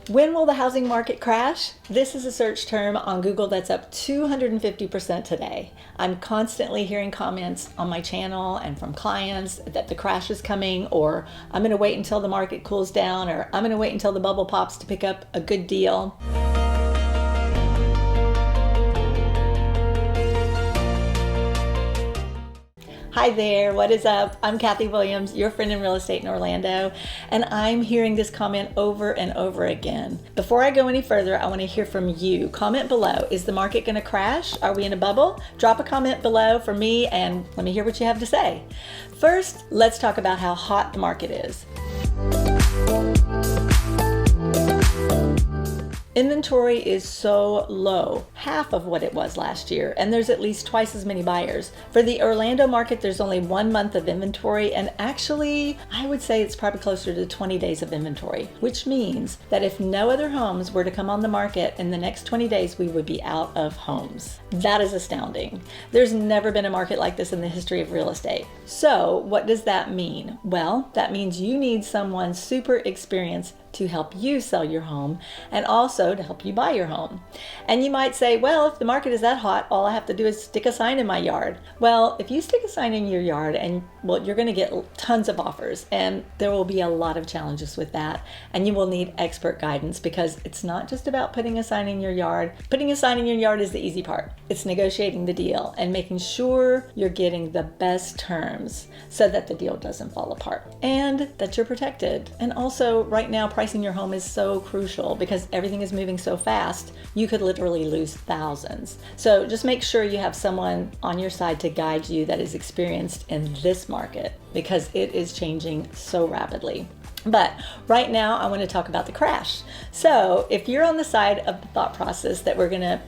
When will the housing market crash? This is a search term on Google that's up 250% today. I'm constantly hearing comments on my channel and from clients that the crash is coming, or I'm going to wait until the market cools down, or I'm going to wait until the bubble pops to pick up a good deal. Hi there, what is up? I'm Kathy Williams, your friend in real estate in Orlando, and I'm hearing this comment over and over again. Before I go any further, I want to hear from you. Comment below. Is the market going to crash? Are we in a bubble? Drop a comment below for me and let me hear what you have to say. First, let's talk about how hot the market is. Inventory is so low, half of what it was last year, and there's at least twice as many buyers. For the Orlando market, there's only 1 month of inventory, and actually, I would say it's probably closer to 20 days of inventory, which means that if no other homes were to come on the market in the next 20 days, we would be out of homes. That is astounding. There's never been a market like this in the history of real estate. So what does that mean? Well, that means you need someone super experienced to help you sell your home and also to help you buy your home. And you might say, well, if the market is that hot, all I have to do is stick a sign in my yard. Well, if you stick a sign in your yard, you're going to get tons of offers, and there will be a lot of challenges with that, and you will need expert guidance, because it's not just about putting a sign in your yard. Putting a sign in your yard is the easy part. It's negotiating the deal and making sure you're getting the best terms so that the deal doesn't fall apart and that you're protected. And also, right now, pricing your home is so crucial because everything is moving so fast. You could literally lose thousands. So just make sure you have someone on your side to guide you that is experienced in this market, because it is changing so rapidly. But right now, I want to talk about the crash. So if you're on the side of the thought process that we're going to,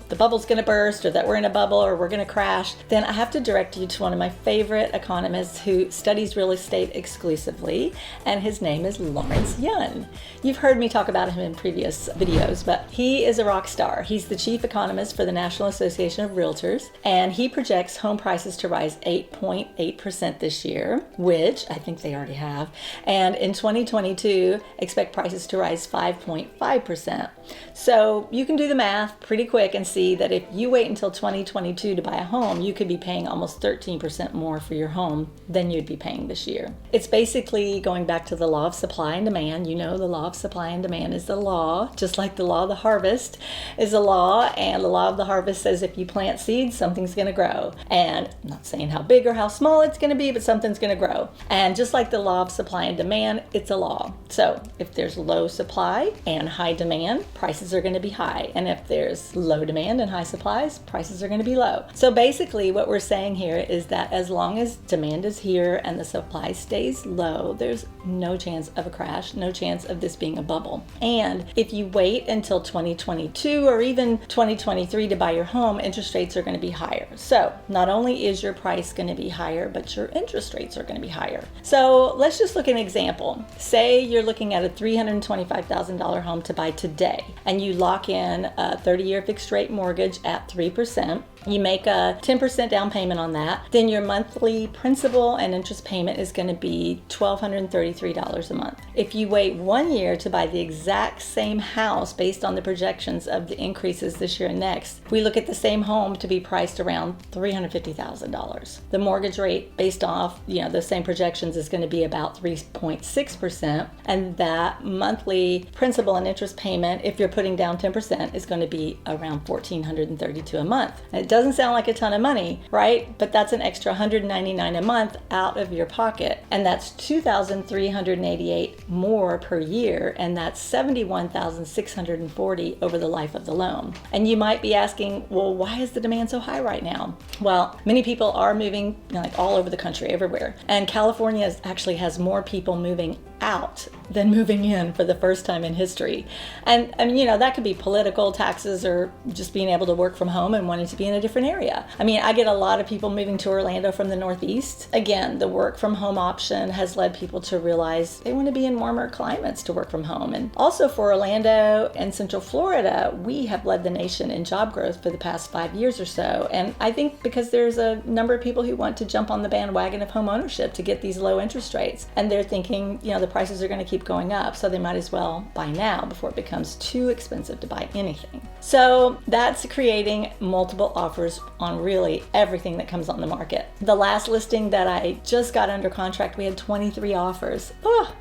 the bubble's going to burst, or that we're in a bubble, or we're going to crash, then I have to direct you to one of my favorite economists who studies real estate exclusively, and his name is Lawrence Yun. You've heard me talk about him in previous videos, but he is a rock star. He's the chief economist for the National Association of Realtors, and he projects home prices to rise 8.8% this year, which I think they already have, and in 2022, expect prices to rise 5.5%. So you can do the math pretty quick and see that if you wait until 2022 to buy a home, you could be paying almost 13% more for your home than you'd be paying this year. It's basically going back to the law of supply and demand. You know, the law of supply and demand is the law, just like the law of the harvest is a law, and the law of the harvest says if you plant seeds, something's going to grow. And I'm not saying how big or how small it's going to be, but something's going to grow. And just like the law of supply and demand, it's a law. So if there's low supply and high demand, prices are going to be high. And if there's low demand and high supplies, prices are going to be low. So basically what we're saying here is that as long as demand is here and the supply stays low, there's no chance of a crash, no chance of this being a bubble. And if you wait until 2022 or even 2023 to buy your home, interest rates are going to be higher. So not only is your price going to be higher, but your interest rates are going to be higher. So let's just look at an example. Say you're looking at a $325,000 home to buy today, and you lock in a 30-year fixed rate mortgage at 3%. You make a 10% down payment on that, then your monthly principal and interest payment is going to be $1,233 a month. If you wait 1 year to buy the exact same house based on the projections of the increases this year and next, we look at the same home to be priced around $350,000. The mortgage rate based off, the same projections is going to be about 3.6%, and that monthly principal and interest payment, if you're putting down 10%, is going to be around $1,432 a month. And it doesn't sound like a ton of money, right? But that's an extra $199 a month out of your pocket, and that's $2,388 more per year, and that's $71,640 over the life of the loan. And you might be asking, well, why is the demand so high right now? Well, many people are moving all over the country, everywhere, and California actually has more people moving out than moving in for the first time in history. And that could be political, taxes, or just being able to work from home and wanting to be in a different area. I get a lot of people moving to Orlando from the Northeast. Again, the work from home option has led people to realize they want to be in warmer climates to work from home. And also for Orlando and Central Florida, we have led the nation in job growth for the past 5 years or so. And I think because there's a number of people who want to jump on the bandwagon of home ownership to get these low interest rates. And they're thinking, the prices are going to keep going up, so they might as well buy now before it becomes too expensive to buy anything. So that's creating multiple offers on really everything that comes on the market. The last listing that I just got under contract, we had 23 offers. Oh.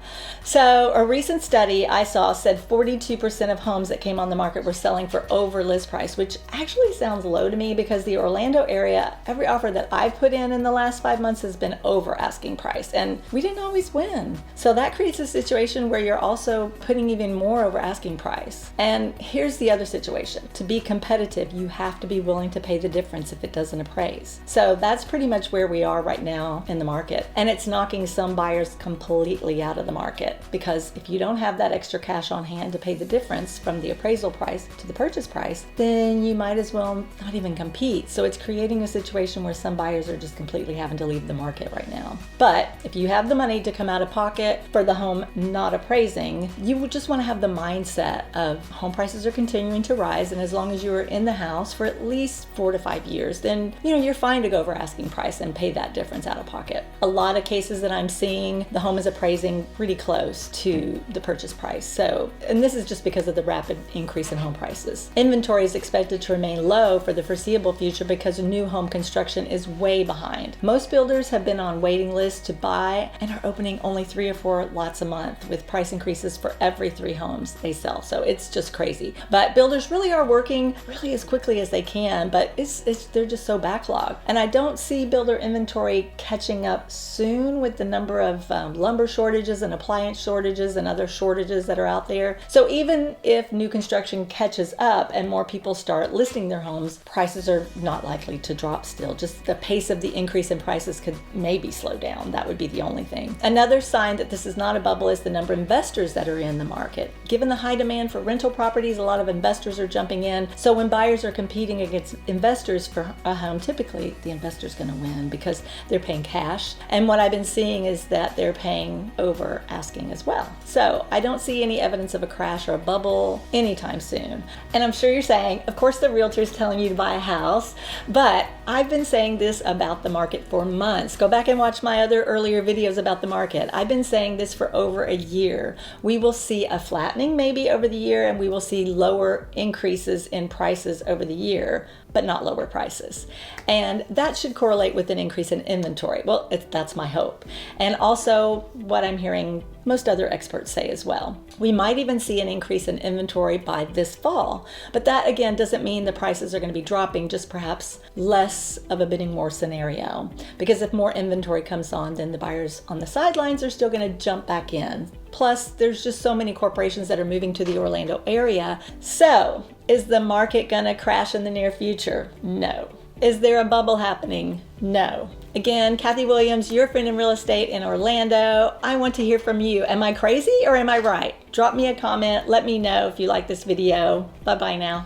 So a recent study I saw said 42% of homes that came on the market were selling for over list price, which actually sounds low to me because the Orlando area, every offer that I've put in the last 5 months has been over asking price, and we didn't always win. So that creates a situation where you're also putting even more over asking price. And here's the other situation. To be competitive, you have to be willing to pay the difference if it doesn't appraise. So that's pretty much where we are right now in the market. And it's knocking some buyers completely out of the market, because if you don't have that extra cash on hand to pay the difference from the appraisal price to the purchase price, then you might as well not even compete. So it's creating a situation where some buyers are just completely having to leave the market right now. But if you have the money to come out of pocket for the home not appraising, you would just want to have the mindset of home prices are continuing to rise, and as long as you are in the house for at least 4 to 5 years, then you're fine to go over asking price and pay that difference out of pocket. A lot of cases that I'm seeing, the home is appraising pretty close to the purchase price. So, and this is just because of the rapid increase in home prices. Inventory is expected to remain low for the foreseeable future because new home construction is way behind. Most builders have been on waiting lists to buy and are opening only 3 or 4 lots a month, with price increases for every 3 homes they sell. So it's just crazy. But builders really are working really as quickly as they can, but they're just so backlogged. And I don't see builder inventory catching up soon with the number of lumber shortages and appliance shortages and other shortages that are out there. So even if new construction catches up and more people start listing their homes, prices are not likely to drop still. Just the pace of the increase in prices could maybe slow down. That would be the only thing. Another sign that this is not a bubble is the number of investors that are in the market. Given the high demand for rental properties, a lot of investors are jumping in. So when buyers are competing against investors for a home, typically the investor's going to win because they're paying cash. And what I've been seeing is that they're paying over asking as well. So I don't see any evidence of a crash or a bubble anytime soon. And I'm sure you're saying, of course the realtor's telling you to buy a house, but I've been saying this about the market for months. Go back and watch my other earlier videos about the market. I've been saying this for over a year. We will see a flattening maybe over the year, and we will see lower increases in prices over the year, but not lower prices. And that should correlate with an increase in inventory. Well, that's my hope. And also what I'm hearing most other experts say as well. We might even see an increase in inventory by this fall, but that again doesn't mean the prices are going to be dropping, just perhaps less of a bidding war scenario. Because if more inventory comes on, then the buyers on the sidelines are still going to jump back in. Plus, there's just so many corporations that are moving to the Orlando area. So, is the market going to crash in the near future? No. Is there a bubble happening? No. Again, Kathy Williams, your friend in real estate in Orlando. I want to hear from you. Am I crazy or am I right? Drop me a comment. Let me know if you like this video. Bye-bye now.